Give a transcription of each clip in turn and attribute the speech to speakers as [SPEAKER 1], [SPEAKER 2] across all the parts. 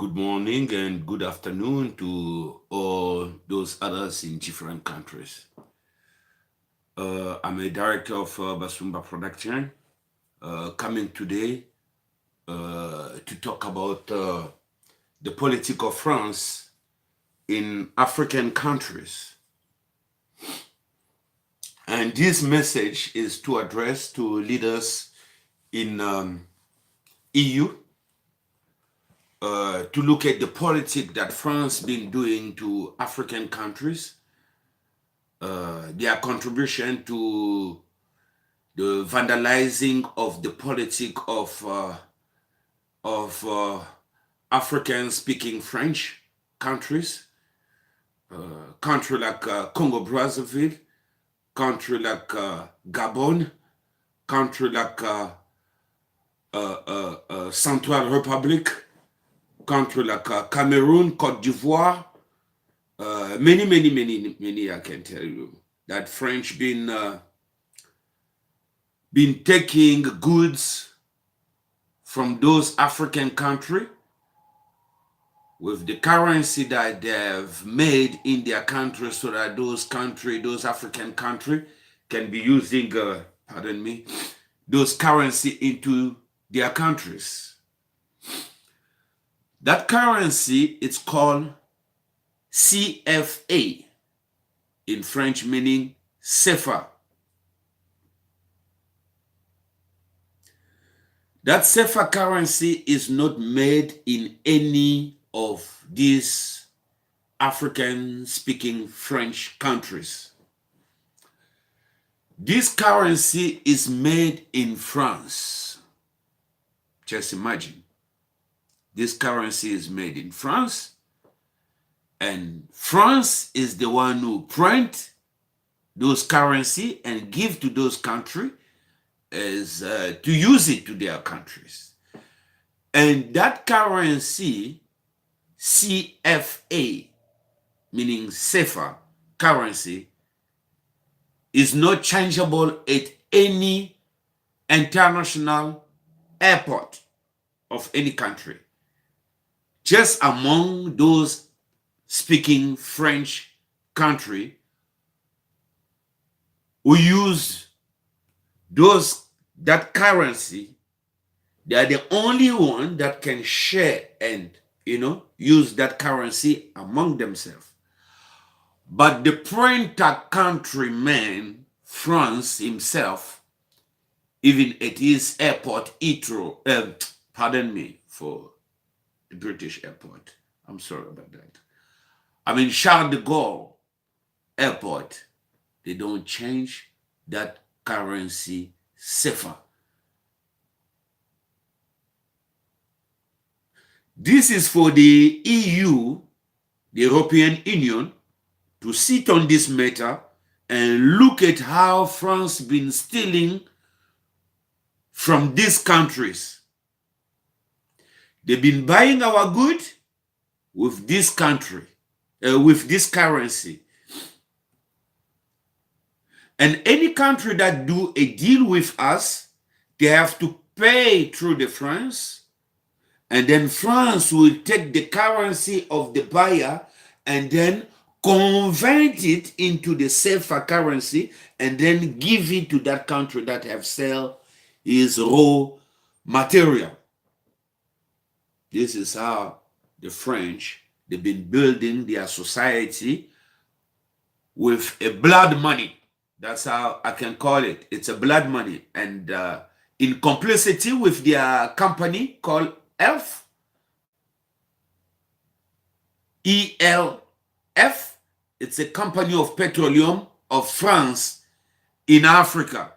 [SPEAKER 1] Good morning and good afternoon to all those others in different countries. I'm a director of Basumba Production, coming today to talk about the politics of France in African countries. And this message is to address to leaders in EU to look at the politics that France been doing to African countries, their contribution to the vandalizing of the politic of African-speaking French countries, country like Congo Brazzaville, country like Gabon, country like Central Republic, country like Cameroon, Cote d'Ivoire, many I can tell you that French been taking goods from those African country with the currency that they have made in their country, so that those African country can be using, those currency into their countries. That currency is called CFA, in French meaning CFA. That CFA currency is not made in any of these African-speaking French countries. This currency is made in France. Just imagine. This currency is made in France, and France is the one who print those currency and give to those countries as to use it to their countries. And that currency, CFA, meaning CFA currency, is not changeable at any international airport of any country. Just among those speaking French country who use that currency, they are the only one that can share and use that currency among themselves. But the printer countryman, France himself, even at his airport, Heathrow, pardon me for the British airport, I'm sorry about that. I mean, Charles de Gaulle airport, they don't change that currency CFA. This is for the EU, the European Union, to sit on this matter and look at how France been stealing from these countries. They've been buying our good with this country, with this currency. And any country that do a deal with us, they have to pay through the France, and then France will take the currency of the buyer and then convert it into the CFA currency and then give it to that country that have sell his raw material. This is how the French, they've been building their society with a blood money. That's how I can call it. It's a blood money. And in complicity with their company called ELF, ELF, it's a company of petroleum of France in Africa.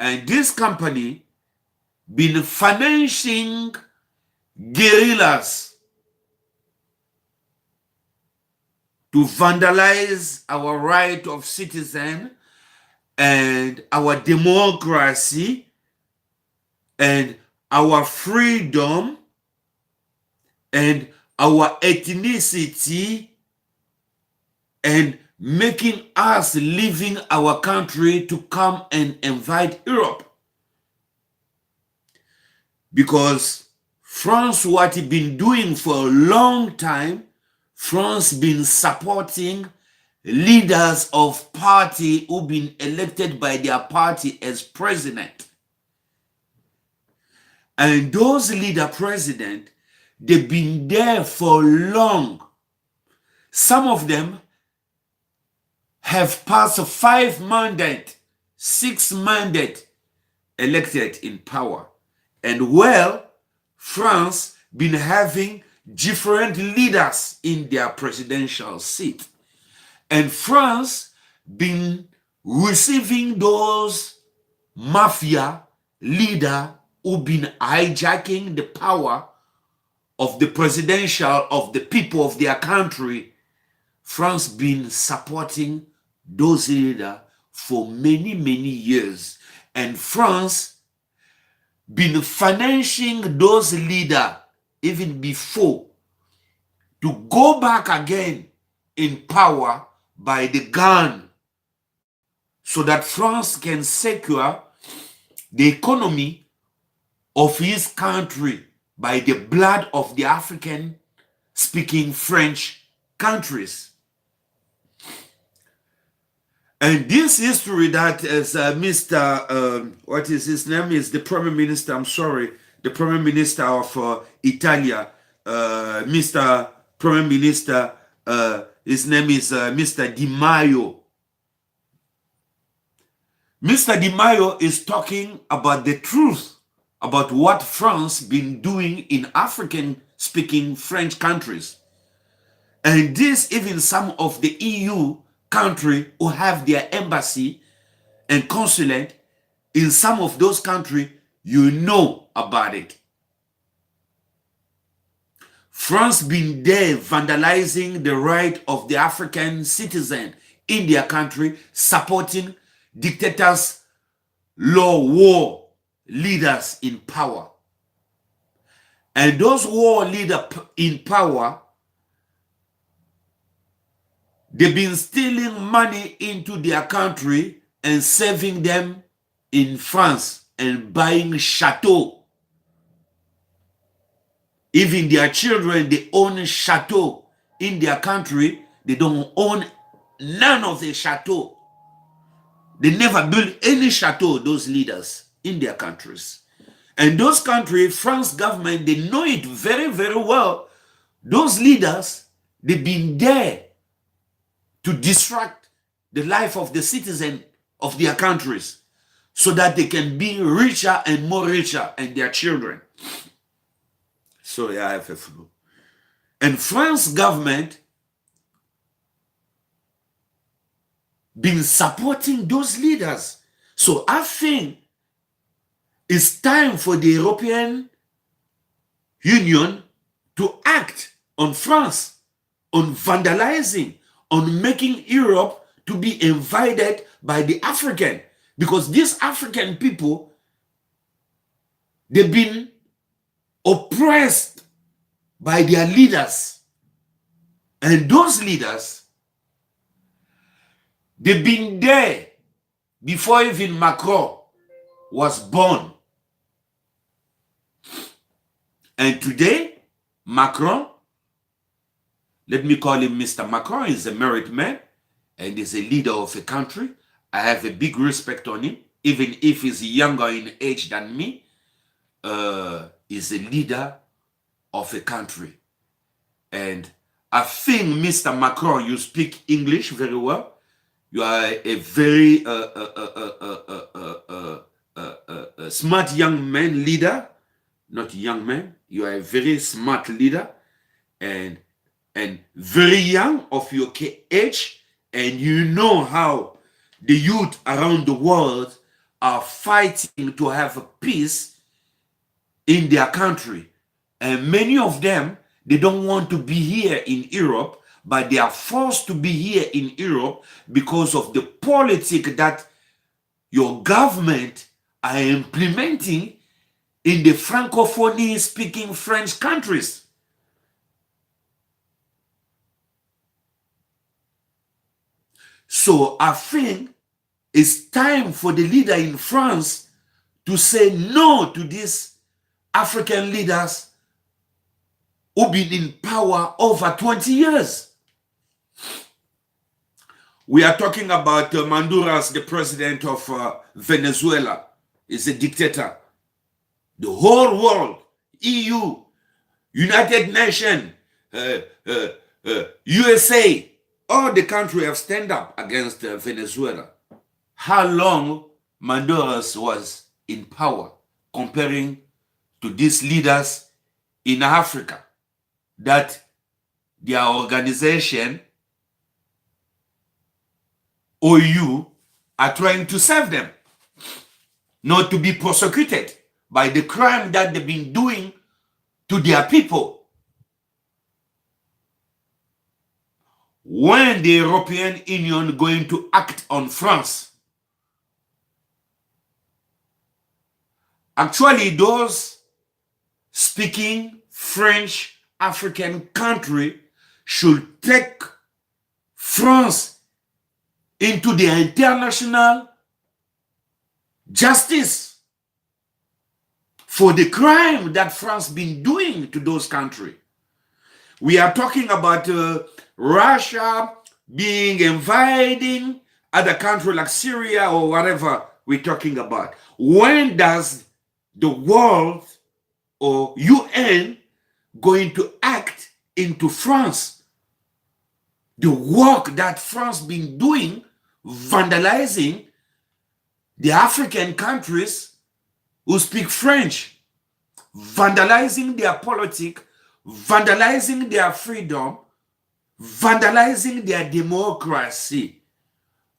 [SPEAKER 1] And this company been financing guerrillas to vandalize our right of citizen and our democracy and our freedom and our ethnicity, and making us leaving our country to come and invade Europe. Because France, what it been doing for a long time, France been supporting leaders of party who been elected by their party as president. And those leader president, they've been there for long. Some of them have passed 5 mandates, 6 mandates elected in power. And well, France been having different leaders in their presidential seat. And France been receiving those mafia leader who been hijacking the power of the presidential of the people of their country. France been supporting those leaders for many, many years. And France been financing those leaders even before to go back again in power by the gun, so that France can secure the economy of his country by the blood of the African speaking French countries. And this history that is Mr. What is his name? Is the Prime Minister, I'm sorry, the Prime Minister of Italia, Mr. Prime Minister, his name is Mr. Di Maio. Mr. Di Maio is talking about the truth about what France been doing in African-speaking French countries. And this, even some of the EU countries who have their embassy and consulate in some of those countries, you know about it. France been there vandalizing the right of the African citizen in their country, supporting dictators, war leaders in power. And those war leaders in power, they've been stealing money into their country and saving them in France and buying chateau. Even their children, they own chateau in their country. They don't own none of the chateau. They never built any chateau, those leaders in their countries. And those countries, France government, they know it very, very well. Those leaders, they've been there to distract the life of the citizen of their countries so that they can be richer and more richer and their children. Sorry, I have a flu. And France government been supporting those leaders. So I think it's time for the European Union to act on France, on vandalizing, on making Europe to be invaded by the African. Because these African people, they've been oppressed by their leaders. And those leaders, they've been there before even Macron was born. And today, Macron, let me call him Mr. Macron, is a married man and is a leader of a country. I have a big respect on him, even if he's younger in age than me. Is a leader of a country. And I think, Mr. Macron, you speak English very well. You are a very smart young man leader. Not young man. You are a very smart leader and very young of your age. And you know how the youth around the world are fighting to have a peace in their country. And many of them, they don't want to be here in Europe, but they are forced to be here in Europe because of the politics that your government are implementing in the Francophonie speaking French countries. So I think it's time for the leader in France to say no to these African leaders who've been in power over 20 years. We are talking about Maduro's, the president of Venezuela, is a dictator. The whole world, EU, United Nations, USA, all the countries have stand up against Venezuela. How long Maduro's was in power comparing to these leaders in Africa that their organization, OU, are trying to serve them, not to be prosecuted by the crime that they've been doing to their people. When the European Union going to act on France, actually those speaking French African country should take France into the international justice for the crime that France been doing to those countries. We are talking about Russia being invading other countries like Syria or whatever we're talking about. When does the world or UN going to act into France? The work that France been doing, vandalizing the African countries who speak French, vandalizing their politics, vandalizing their freedom, vandalizing their democracy.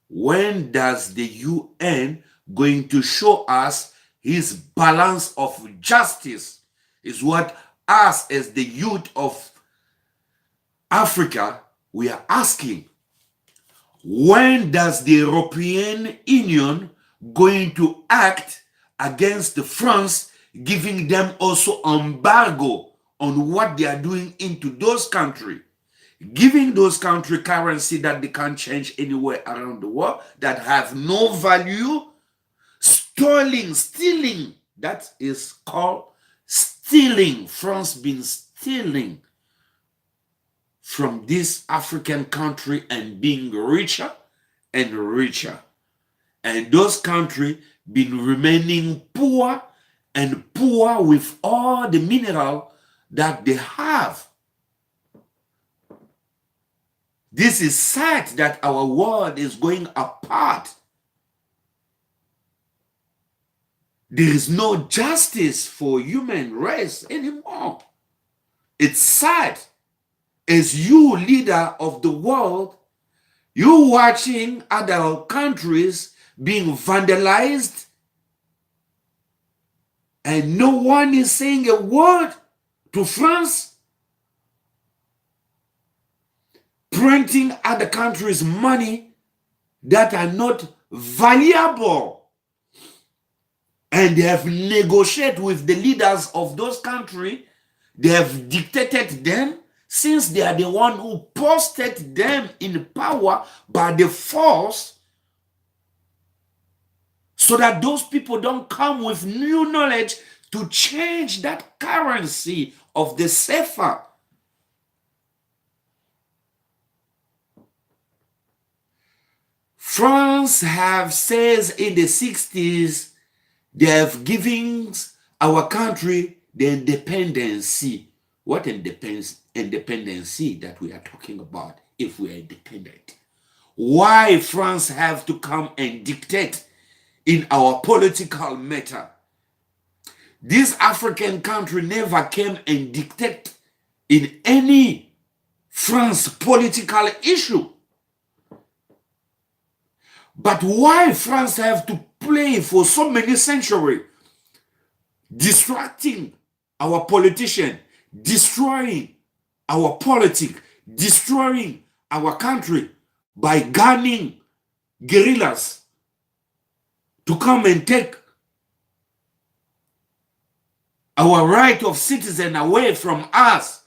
[SPEAKER 1] When does the UN going to show us his balance of justice? Is what us as the youth of Africa, we are asking. When does the European Union going to act against France, giving them also embargo on what they are doing into those countries, giving those countries currency that they can't change anywhere around the world, that have no value, stealing, that is called stealing. France been stealing from this African country and being richer and richer. And those countries been remaining poor and poor with all the mineral that they have. This is sad that our world is going apart. There is no justice for human race anymore. It's sad. As you, leader of the world, you watching other countries being vandalized, and no one is saying a word to France, printing other countries' money that are not valuable. And they have negotiated with the leaders of those countries. They have dictated them, since they are the one who posted them in power by the force, so that those people don't come with new knowledge to change that currency of the CFA. France have says in the 60s, they have given our country the independency. What independency that we are talking about if we are independent? Why France have to come and dictate in our political matter? This African country never came and dictate in any France political issue. But why France have to play for so many centuries, distracting our politicians, destroying our politics, destroying our country by gunning guerrillas to come and take our right of citizen away from us,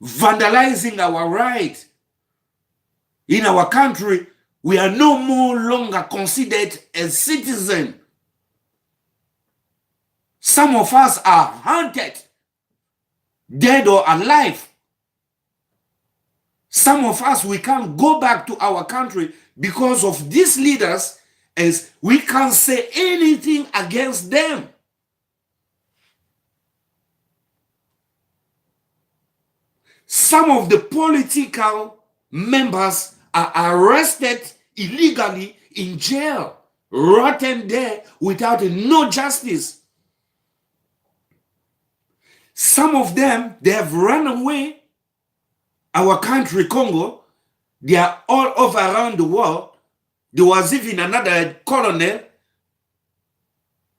[SPEAKER 1] vandalizing our right in our country? We are no more longer considered as citizens. Some of us are hunted, dead or alive. Some of us, we can't go back to our country because of these leaders, as we can't say anything against them. Some of the political members are arrested illegally in jail, rotten there without no justice. Some of them, they have run away. Our country, Congo, they are all over around the world. There was even another colonel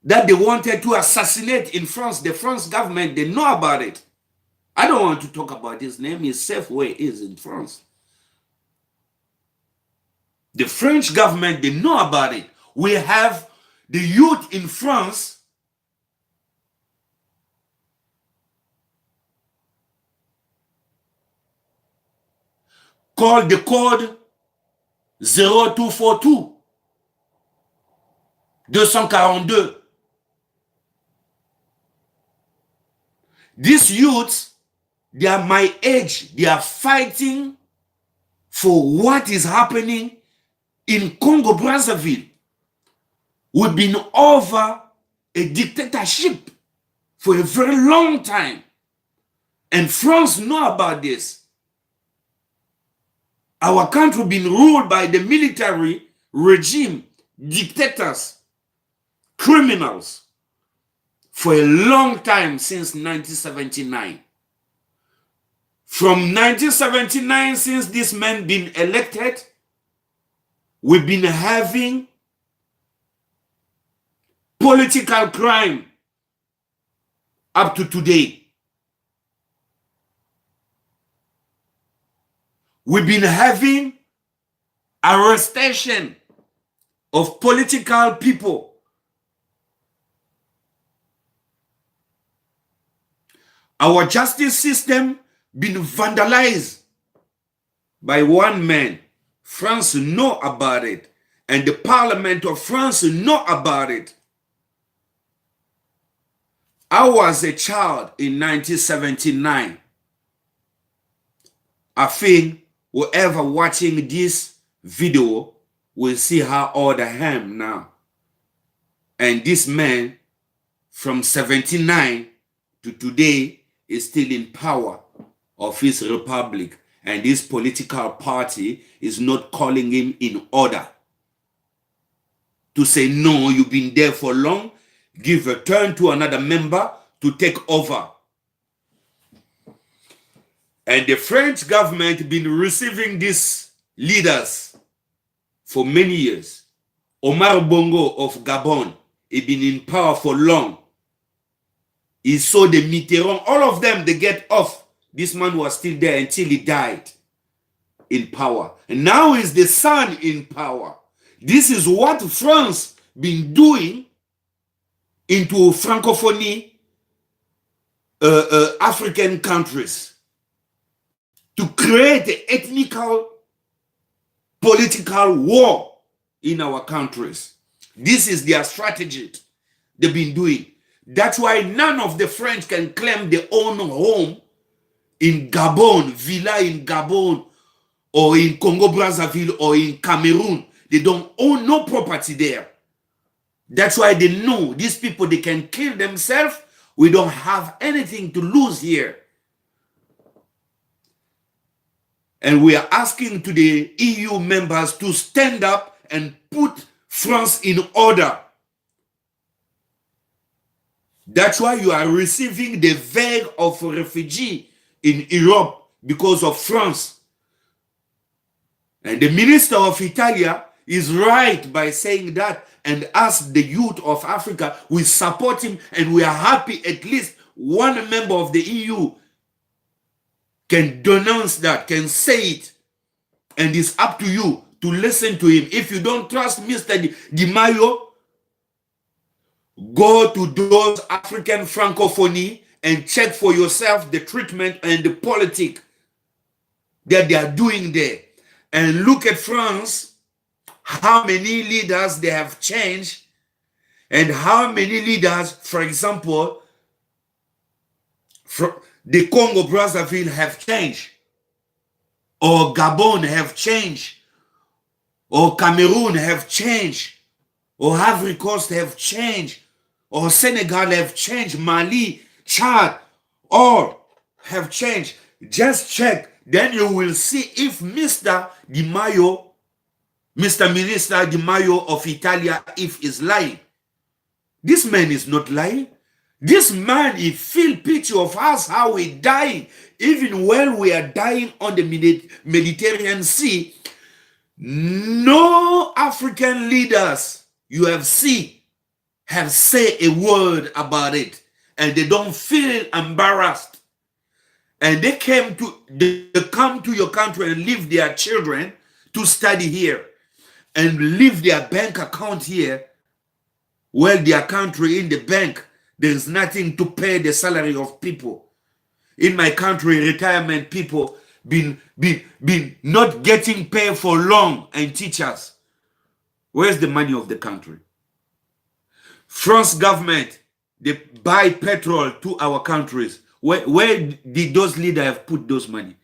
[SPEAKER 1] that they wanted to assassinate in France. The French government, they know about it. I don't want to talk about his name. His safe way is in France. The French government, they know about it. We have the youth in France called the code 0242 242. These youths, they are my age. They are fighting for what is happening in Congo Brazzaville. We've been over a dictatorship for a very long time, and France know about this. Our country been ruled by the military regime, dictators, criminals for a long time, since 1979. From 1979, since this man been elected, we've been having political crime up to today. We've been having arrestation of political people. Our justice system been vandalized by one man. France know about it, and the Parliament of France know about it. I was a child in 1979. I think whoever watching this video will see how old I am now. And this man from 79 to today is still in power of his republic. And this political party is not calling him in order to say, no, you've been there for long, give a turn to another member to take over. And the French government been receiving these leaders for many years. Omar Bongo of Gabon, he been in power for long. He saw the Mitterrand, all of them, they get off. This man was still there until he died in power. And now is the son in power. This is what France been doing into Francophonie, African countries, to create an ethnical, political war in our countries. This is their strategy they've been doing. That's why none of the French can claim their own home in Gabon, villa in Gabon, or in Congo Brazzaville, or in Cameroon. They don't own no property there. That's why they know these people, they can kill themselves. We don't have anything to lose here. And we are asking to the EU members to stand up and put France in order. That's why you are receiving the vague of refugees in Europe because of France. And the Minister of Italia is right by saying that, and us, the youth of Africa, we support him, and we are happy at least one member of the EU can denounce that, can say it. And it's up to you to listen to him. If you don't trust Mr. Di Maio, go to those African Francophonie and check for yourself the treatment and the politics that they are doing there. And look at France, how many leaders they have changed, And how many leaders, for example, from the Congo Brazzaville have changed, or Gabon have changed, or Cameroon have changed, or Ivory Coast have changed, or Senegal have changed, Mali, Chad, all have changed. Just check, then you will see if Mr. Di Maio, Mr. Minister Di Maio of Italia, if he's lying. This man is not lying. This man, he feel pity of us, how we dying. Even while we are dying on the Mediterranean Sea, no African leaders you have seen have said a word about it. And they don't feel embarrassed. And they come to your country and leave their children to study here and leave their bank account here. Well, their country in the bank, there's nothing to pay the salary of people. In my country, retirement people been not getting paid for long, and teachers. Where's the money of the country? France government, they buy petrol to our countries. Where did those leaders have put those money?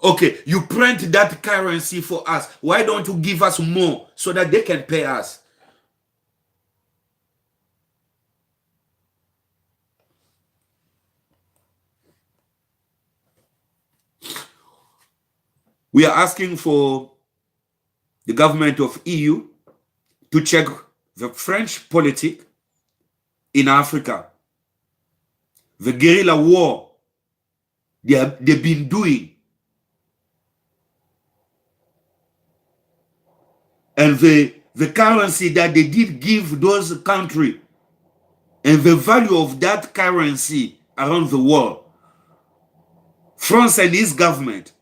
[SPEAKER 1] Okay, you print that currency for us. Why don't you give us more so that they can pay us? We are asking for the government of EU to check the French politic in Africa. The guerrilla war they've been doing. And the currency that they did give those countries and the value of that currency around the world. France and his government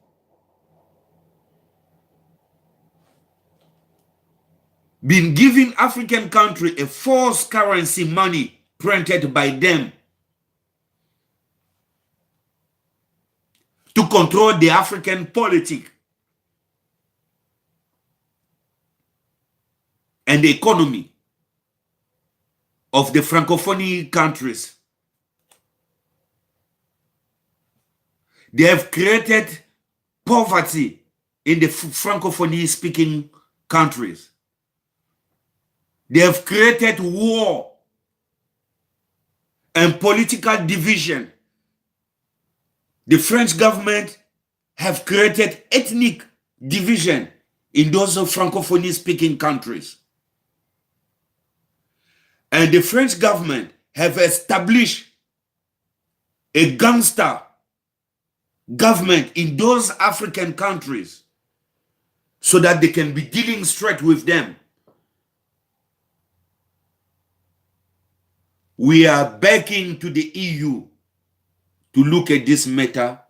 [SPEAKER 1] been giving African country a false currency money printed by them to control the African politic and the economy of the Francophone countries. They have created poverty in the Francophone speaking countries. They have created war and political division. The French government have created ethnic division in those Francophone speaking countries. And the French government have established a gangster government in those African countries so that they can be dealing straight with them. We are begging to the EU to look at this matter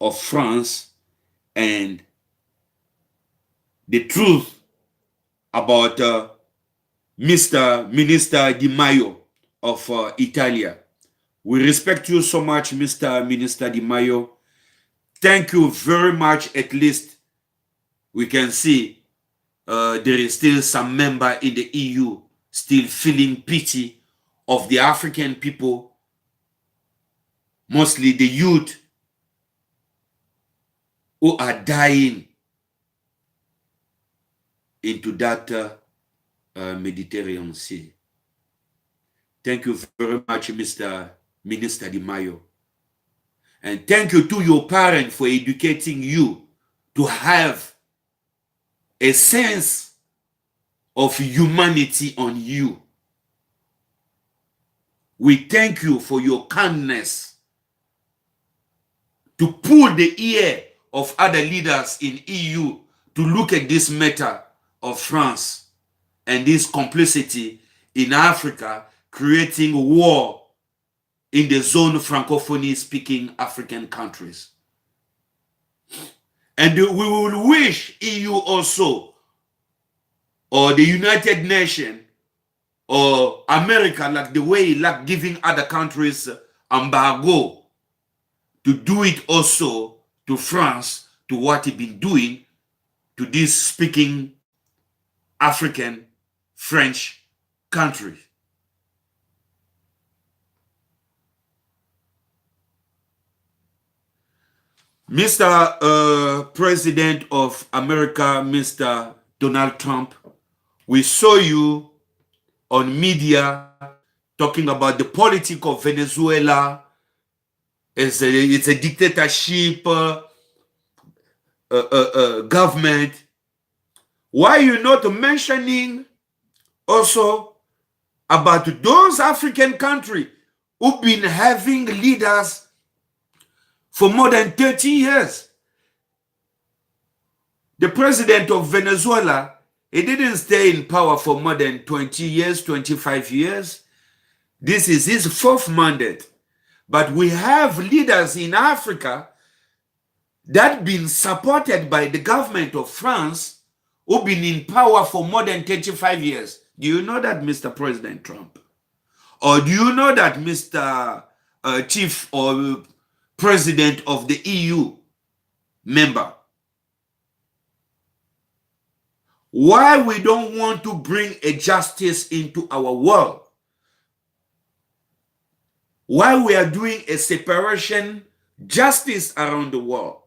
[SPEAKER 1] of France and the truth about Mr. Minister Di Maio of Italia. We respect you so much, Mr. Minister Di Maio. Thank you very much. At least we can see there is still some member in the EU still feeling pity of the African people, mostly the youth, who are dying into that Mediterranean Sea. Thank you very much, Mr. Minister Di Maio. And thank you to your parents for educating you to have a sense of humanity on you. We thank you for your kindness to pull the ear of other leaders in EU to look at this matter of France and this complicity in Africa, creating war in the zone of Francophone speaking African countries. And we will wish EU also, or the United Nations, or America, like the way like giving other countries embargo, to do it also to France, to what it been doing to this speaking African French country. Mr. President of America, Mr. Donald Trump, we saw you on media talking about the politics of Venezuela. It's a dictatorship government. Why are you not mentioning also about those African countries who've been having leaders for more than 30 years? The president of Venezuela, he didn't stay in power for more than 20 years, 25 years. This is his fourth mandate. But we have leaders in Africa that have been supported by the government of France who've been in power for more than 35 years. Do you know that, Mr. President Trump? Or do you know that, Mr. Chief or President of the EU member? Why we don't want to bring a justice into our world? Why we are doing a separation justice around the world?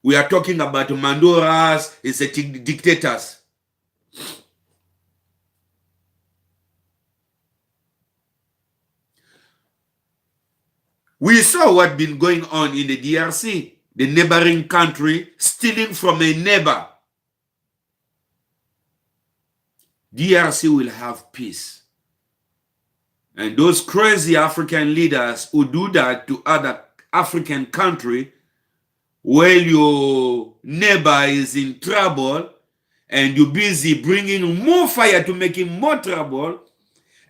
[SPEAKER 1] We are talking about Maduro's, it's a dictators. We saw what been going on in the DRC, the neighboring country stealing from a neighbor. DRC will have peace. And those crazy African leaders who do that to other African countries, while your neighbor is in trouble and you're busy bringing more fire to make him more trouble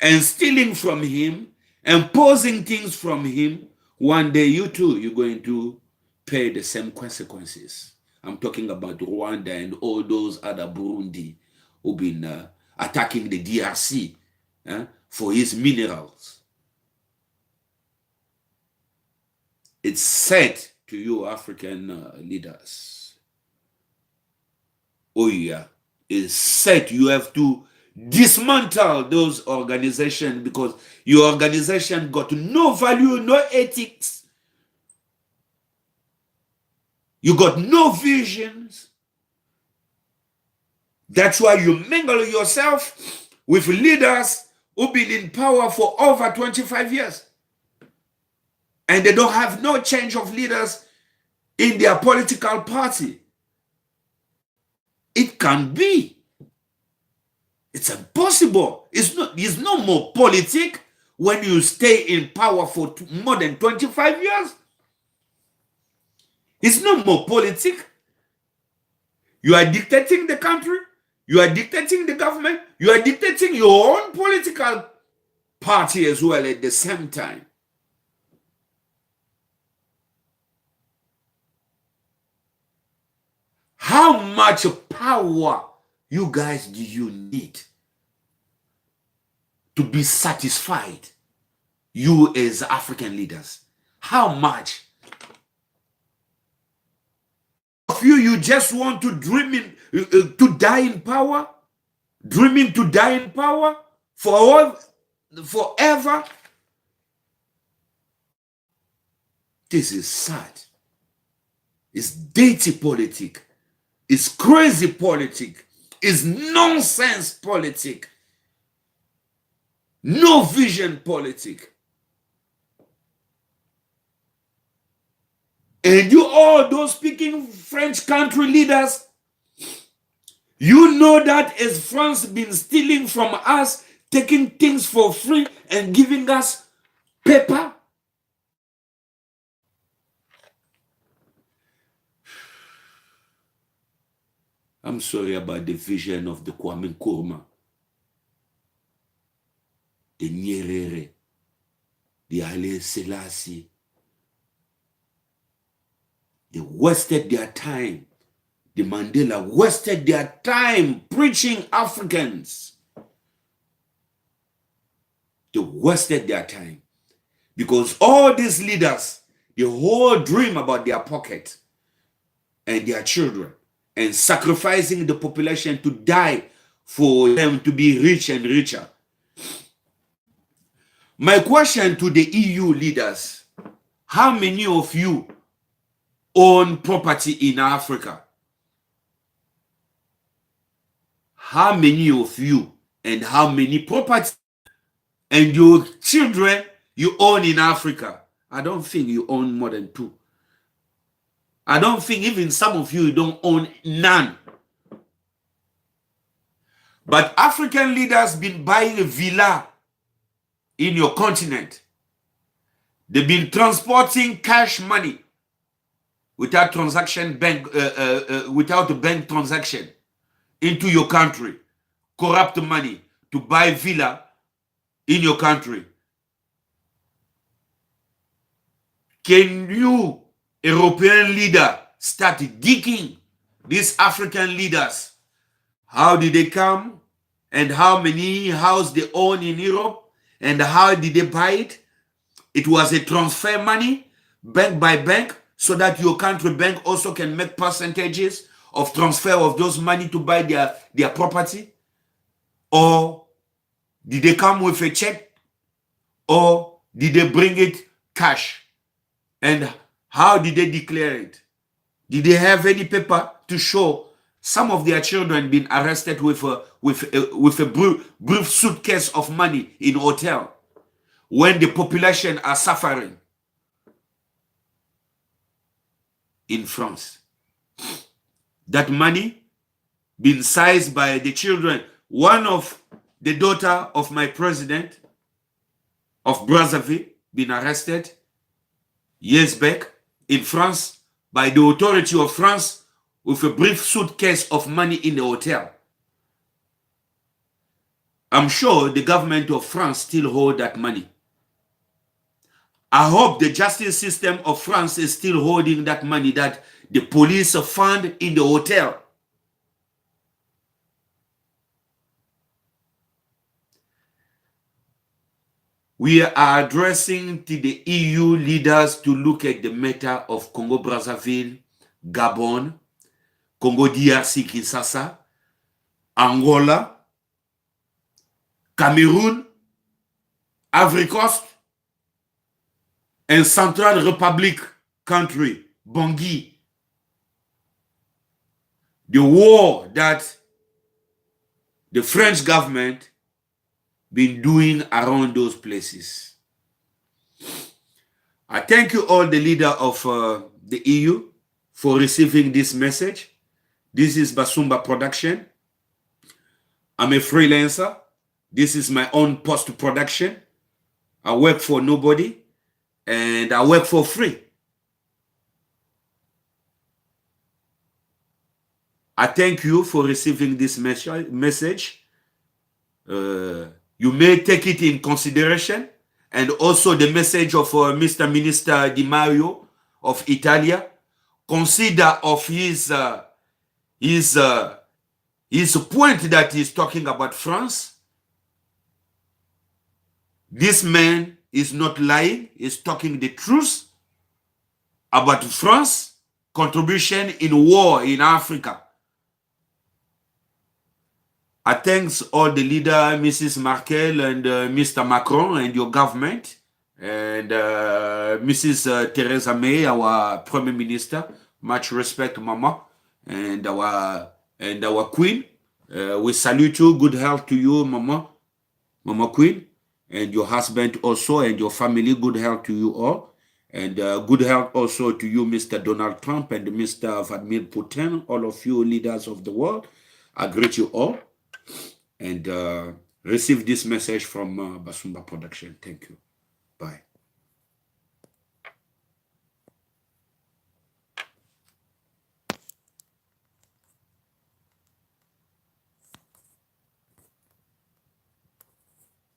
[SPEAKER 1] and stealing from him and posing things from him, one day you too, you're going to pay the same consequences. I'm talking about Rwanda and all those other Burundi who've been attacking the DRC for his minerals. It's said to you African leaders, oh yeah, it's said you have to dismantle those organizations because your organization got no value, no ethics. You got no visions. That's why you mingle yourself with leaders who've been in power for over 25 years. And they don't have no change of leaders in their political party. It can be. It's impossible. It's no more politic when you stay in power for more than 25 years. It's no more politic. You are dictating the country. You are dictating the government. You are dictating your own political party as well at the same time. How much power you guys do you need to be satisfied, you as African leaders? How much? Of you just want to dream in, to die in power? Dreaming to die in power forever? This is sad. It's dirty politics. It's crazy politics. It's nonsense politics. No vision politics. And you all those speaking French country leaders, you know that as France been stealing from us, taking things for free and giving us paper? I'm sorry about the vision of the Kwame Nkrumah, the Nyerere, the Haile Selassie. They wasted their time. The Mandela wasted their time preaching Africans. They wasted their time. Because all these leaders, the whole dream about their pocket and their children. and sacrificing the population to die for them to be rich and richer. My question to the EU leaders, how many of you own property in Africa? How many of you and how many property and your children you own in Africa? I don't think you own more than 2. I don't think even some of you don't own none. But African leaders been buying a villa in your continent. They've been transporting cash money without transaction bank, without a bank transaction into your country, corrupt money to buy villa in your country. Can you, European leader, start digging these African leaders? How did they come and how many houses they own in Europe and how did they buy it? It was a transfer money, bank by bank, so that your country bank also can make percentages of transfer of those money to buy their property? Or did they come with a check? Or did they bring it cash? And how did they declare it? Did they have any paper to show? Some of their children been arrested with a brief suitcase of money in hotel when the population are suffering in France. That money been seized by the children. One of the daughter of my president of Brazzaville been arrested years back in France by the authority of France with a brief suitcase of money in the hotel. I'm sure the government of France still hold that money. I hope the justice system of France is still holding that money that the police found in the hotel. We are addressing to the EU leaders to look at the matter of Congo-Brazzaville, Gabon, Congo DRC Kinshasa, Angola, Cameroon, Ivory Coast, and Central Republic country, Bangui. The war that the French government been doing around those places. I thank you all, the leader of the EU, for receiving this message. This is Basumba Production. I'm a freelancer. This is my own post-production. I work for nobody and I work for free. I thank you for receiving this message. You may take it in consideration, and also the message of Mr. Minister Di Maio of Italia. Consider of his point that he's talking about France. This man is not lying, he's talking the truth about France contribution in war in Africa. I thank all the leader, Mrs. Merkel and Mr. Macron and your government, and Mrs. Theresa May, our Prime Minister. Much respect, Mama, and our Queen. We salute you. Good health to you, Mama Queen, and your husband also, and your family. Good health to you all, and good health also to you, Mr. Donald Trump and Mr. Vladimir Putin. All of you leaders of the world, I greet you all. And receive this message from Basumba Production. Thank you.